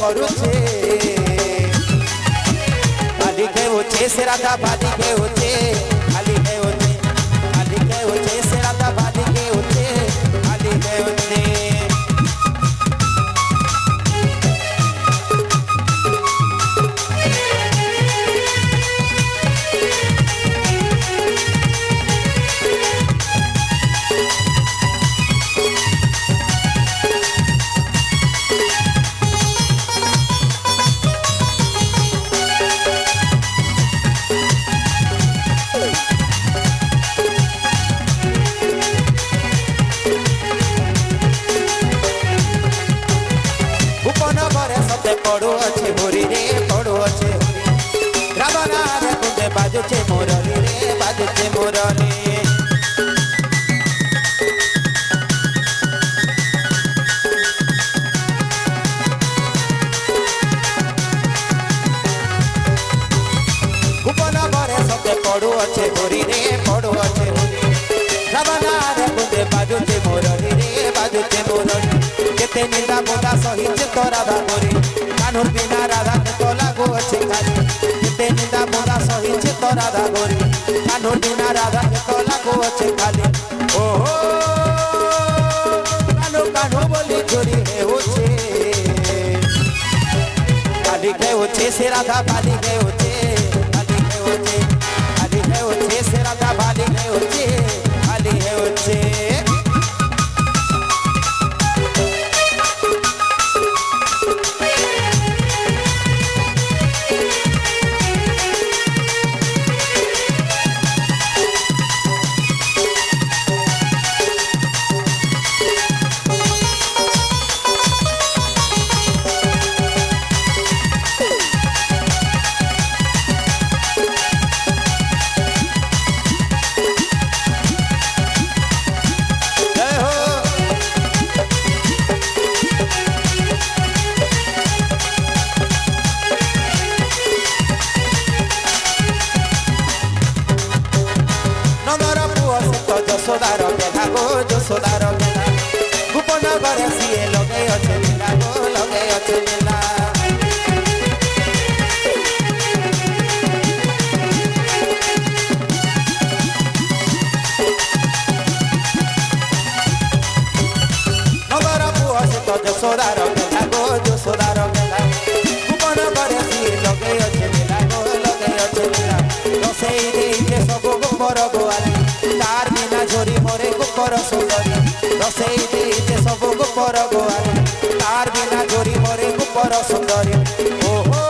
କରୁଛେ ଖାଲି ହେଉଛେ ସେ ରାଧା ଭାଲି ହେଉଛେ ଖାଲି ହେଉଛେ ସେ ରାଧା ଭାଲି ହେଉଛେ ଖାଲି ହେଉଛେ पड़ो अच्छे मोरी रे पड़ो अच्छे रावणा रे कुंजे बाजुचे मोरली रे बाजुचे मोरली गोपन घरे सते पड़ो अच्छे मोरी रे पड़ो अच्छे रावणा रे कुंजे बाजुचे मोरली रे बाजुचे मोरली केते निंदा बोला सहित तोरा बागोरी कानूर बिना राधा के तो लागो अच्छे खाली केते निंदा बोला सहित तोरा बागोरी कानूर बिना राधा के तो लागो अच्छे खाली ओहो कानू कानू बोली चोरी है होछे खाली के होछे से राधा खाली के होछे खाली के होछे खाली के होछे से राधा खाली के होछे खाली है होछे যশোদার বেলা গো যশোদার বেলা গোপন ঘরে সিয়ে লগে আছে লীলা গো লগে আছে লীলা নগর পুয় সে তো যশোদার বেলা গো যশোদার বেলা গোপন ঘরে সিয়ে লগে আছে লীলা গো লগে আছে লীলা দশেই দেইছে সব গোপর গোয়ালি तार बिना झोरी मोरे गोपर सुंदरी रसई देते सब गोपर गोवाली तार बिना झोरी मोरे गोपर सुंदरी ओहो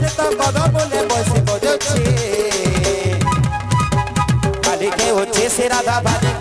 से तो कद बोले बसी बजछे खाली के होछे से राधा भाली